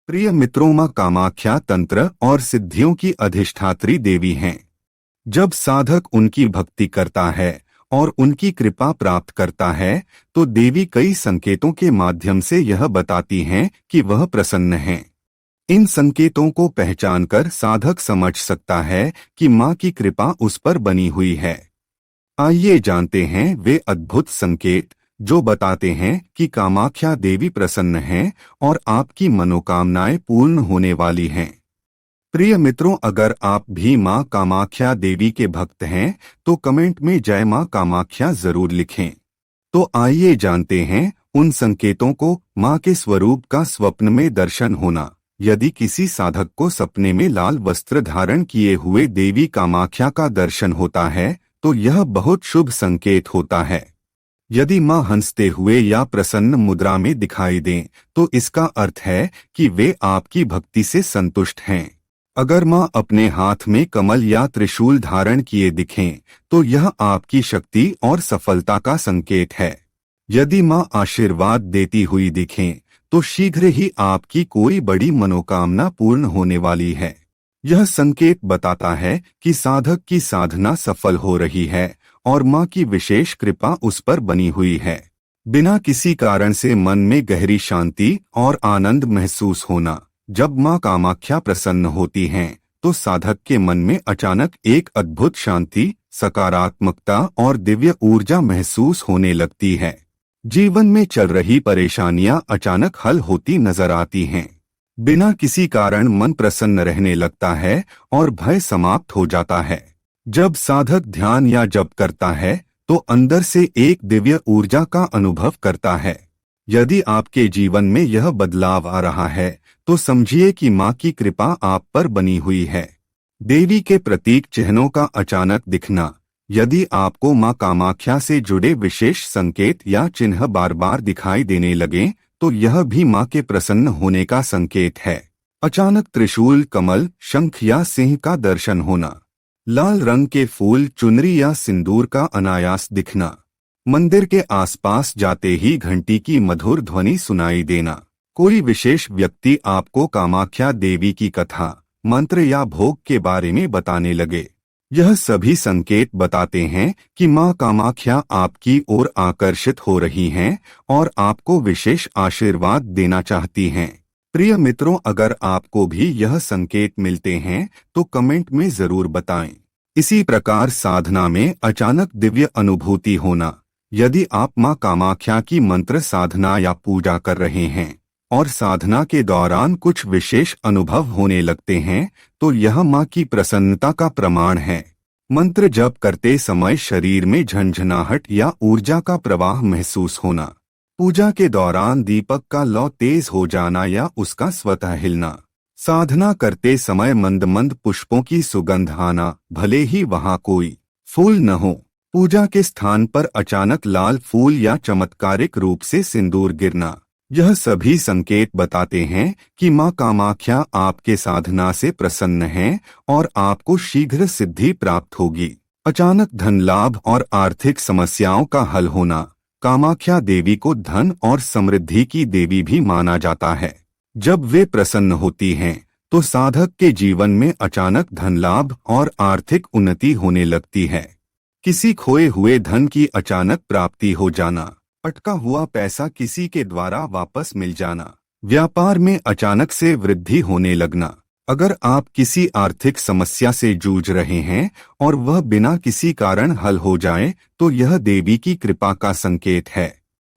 प्रिय मित्रों, मां कामाख्या तंत्र और सिद्धियों की अधिष्ठात्री देवी हैं। जब साधक उनकी भक्ति करता है और उनकी कृपा प्राप्त करता है, तो देवी कई संकेतों के माध्यम से यह बताती हैं कि वह प्रसन्न हैं। इन संकेतों को पहचानकर साधक समझ सकता है कि मां की कृपा उस पर बनी हुई है। आइए जानते हैं वे अद्भुत संकेत जो बताते हैं कि कामाख्या देवी प्रसन्न हैं और आपकी मनोकामनाएं पूर्ण होने वाली हैं। प्रिय मित्रों, अगर आप भी मां कामाख्या देवी के भक्त हैं तो कमेंट में जय मां कामाख्या जरूर लिखें। तो आइए जानते हैं उन संकेतों को। मां के स्वरूप का स्वप्न में दर्शन होना। यदि किसी साधक को सपने में लाल वस्त्र धारण किए हुए देवी कामाख्या का दर्शन होता है तो यह बहुत शुभ संकेत होता है। यदि मां हंसते हुए या प्रसन्न मुद्रा में दिखाई दें तो इसका अर्थ है कि वे आपकी भक्ति से संतुष्ट हैं। अगर मां अपने हाथ में कमल या त्रिशूल धारण किए दिखें तो यह आपकी शक्ति और सफलता का संकेत है। यदि मां आशीर्वाद देती हुई दिखें तो शीघ्र ही आपकी कोई बड़ी मनोकामना पूर्ण होने वाली है। यह संकेत बताता है कि साधक की साधना सफल हो रही है और मां की विशेष कृपा उस पर बनी हुई है। बिना किसी कारण से मन में गहरी शांति और आनंद महसूस होना। जब मां कामाख्या प्रसन्न होती हैं तो साधक के मन में अचानक एक अद्भुत शांति, सकारात्मकता और दिव्य ऊर्जा महसूस होने लगती है। जीवन में चल रही परेशानियां अचानक हल होती नजर आती हैं। बिना किसी कारण मन प्रसन्न रहने लगता है और भय समाप्त हो जाता है। जब साधक ध्यान या जप करता है तो अंदर से एक दिव्य ऊर्जा का अनुभव करता है। यदि आपके जीवन में यह बदलाव आ रहा है तो समझिए कि मां की कृपा आप पर बनी हुई है। देवी के प्रतीक चिन्हों का अचानक दिखना। यदि आपको मां कामाख्या से जुड़े विशेष संकेत या चिन्ह बार बार दिखाई देने लगे तो यह भी मां के प्रसन्न होने का संकेत है। अचानक त्रिशूल, कमल, शंख या सिंह का दर्शन होना। लाल रंग के फूल, चुनरी या सिंदूर का अनायास दिखना। मंदिर के आसपास जाते ही घंटी की मधुर ध्वनि सुनाई देना। कोई विशेष व्यक्ति आपको कामाख्या देवी की कथा, मंत्र या भोग के बारे में बताने लगे। यह सभी संकेत बताते हैं कि मां कामाख्या आपकी ओर आकर्षित हो रही हैं और आपको विशेष आशीर्वाद देना चाहती हैं। प्रिय मित्रों, अगर आपको भी यह संकेत मिलते हैं तो कमेंट में जरूर बताएं। इसी प्रकार साधना में अचानक दिव्य अनुभूति होना। यदि आप मां कामाख्या की मंत्र साधना या पूजा कर रहे हैं और साधना के दौरान कुछ विशेष अनुभव होने लगते हैं तो यह मां की प्रसन्नता का प्रमाण है। मंत्र जप करते समय शरीर में झंझनाहट या ऊर्जा का प्रवाह महसूस होना। पूजा के दौरान दीपक का लौ तेज हो जाना या उसका स्वतः हिलना। साधना करते समय मंद मंद पुष्पों की सुगंध आना, भले ही वहां कोई फूल न हो। पूजा के स्थान पर अचानक लाल फूल या चमत्कारिक रूप से सिंदूर गिरना। यह सभी संकेत बताते हैं कि मां कामाख्या आपके साधना से प्रसन्न हैं और आपको शीघ्र सिद्धि प्राप्त होगी। अचानक धन लाभ और आर्थिक समस्याओं का हल होना। कामाख्या देवी को धन और समृद्धि की देवी भी माना जाता है। जब वे प्रसन्न होती हैं तो साधक के जीवन में अचानक धन लाभ और आर्थिक उन्नति होने लगती है। किसी खोए हुए धन की अचानक प्राप्ति हो जाना। अटका हुआ पैसा किसी के द्वारा वापस मिल जाना। व्यापार में अचानक से वृद्धि होने लगना। अगर आप किसी आर्थिक समस्या से जूझ रहे हैं और वह बिना किसी कारण हल हो जाए तो यह देवी की कृपा का संकेत है।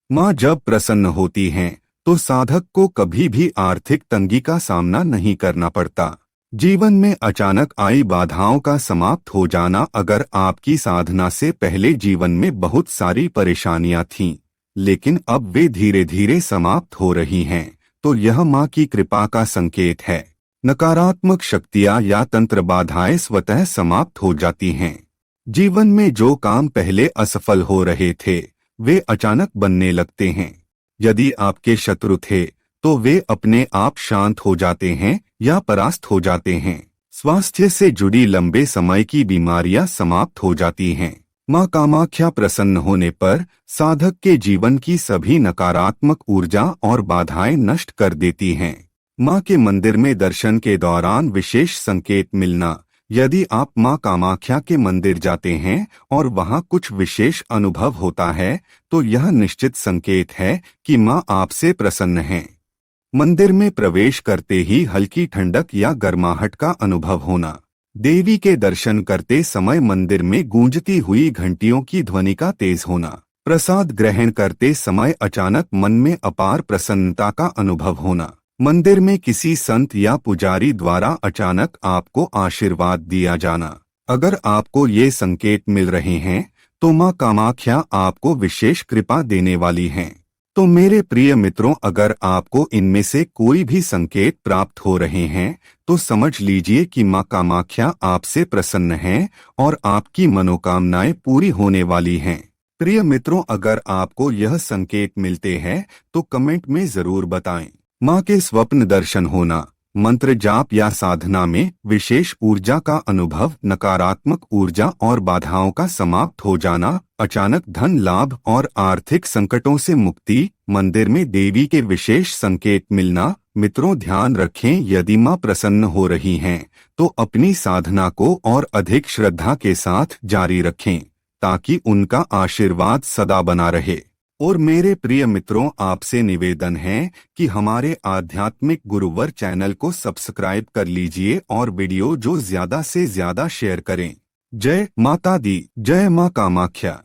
मां जब प्रसन्न होती हैं तो साधक को कभी भी आर्थिक तंगी का सामना नहीं करना पड़ता। जीवन में अचानक आई बाधाओं का समाप्त हो जाना। अगर आपकी साधना से पहले जीवन में बहुत सारी परेशानियां थीं, लेकिन अब वे धीरे धीरे समाप्त हो रही हैं, तो यह मां की कृपा का संकेत है। नकारात्मक शक्तियां या तंत्र बाधाएं स्वतः समाप्त हो जाती हैं। जीवन में जो काम पहले असफल हो रहे थे वे अचानक बनने लगते हैं। यदि आपके शत्रु थे तो वे अपने आप शांत हो जाते हैं या परास्त हो जाते हैं। स्वास्थ्य से जुड़ी लंबे समय की बीमारियां समाप्त हो जाती हैं। मां कामाख्या प्रसन्न होने पर साधक के जीवन की सभी नकारात्मक ऊर्जा और बाधाएं नष्ट कर देती हैं। माँ के मंदिर में दर्शन के दौरान विशेष संकेत मिलना। यदि आप माँ कामाख्या के मंदिर जाते हैं और वहाँ कुछ विशेष अनुभव होता है तो यह निश्चित संकेत है कि माँ आपसे प्रसन्न हैं। मंदिर में प्रवेश करते ही हल्की ठंडक या गर्माहट का अनुभव होना। देवी के दर्शन करते समय मंदिर में गूंजती हुई घंटियों की ध्वनि का तेज होना। प्रसाद ग्रहण करते समय अचानक मन में अपार प्रसन्नता का अनुभव होना। मंदिर में किसी संत या पुजारी द्वारा अचानक आपको आशीर्वाद दिया जाना। अगर आपको ये संकेत मिल रहे हैं तो माँ कामाख्या आपको विशेष कृपा देने वाली हैं। तो मेरे प्रिय मित्रों, अगर आपको इनमें से कोई भी संकेत प्राप्त हो रहे हैं तो समझ लीजिए कि माँ कामाख्या आपसे प्रसन्न हैं और आपकी मनोकामनाएं पूरी होने वाली हैं। प्रिय मित्रों, अगर आपको यह संकेत मिलते हैं तो कमेंट में जरूर बताएं। माँ के स्वप्न दर्शन होना। मंत्र जाप या साधना में विशेष ऊर्जा का अनुभव, नकारात्मक ऊर्जा और बाधाओं का समाप्त हो जाना, अचानक धन लाभ और आर्थिक संकटों से मुक्ति, मंदिर में देवी के विशेष संकेत मिलना। मित्रों, ध्यान रखें, यदि माँ प्रसन्न हो रही हैं तो अपनी साधना को और अधिक श्रद्धा के साथ जारी रखें ताकि उनका आशीर्वाद सदा बना रहे। और मेरे प्रिय मित्रों, आपसे निवेदन है कि हमारे आध्यात्मिक गुरुवर चैनल को सब्सक्राइब कर लीजिए और वीडियो जो ज्यादा से ज्यादा शेयर करें। जय माता दी, जय माँ कामाख्या।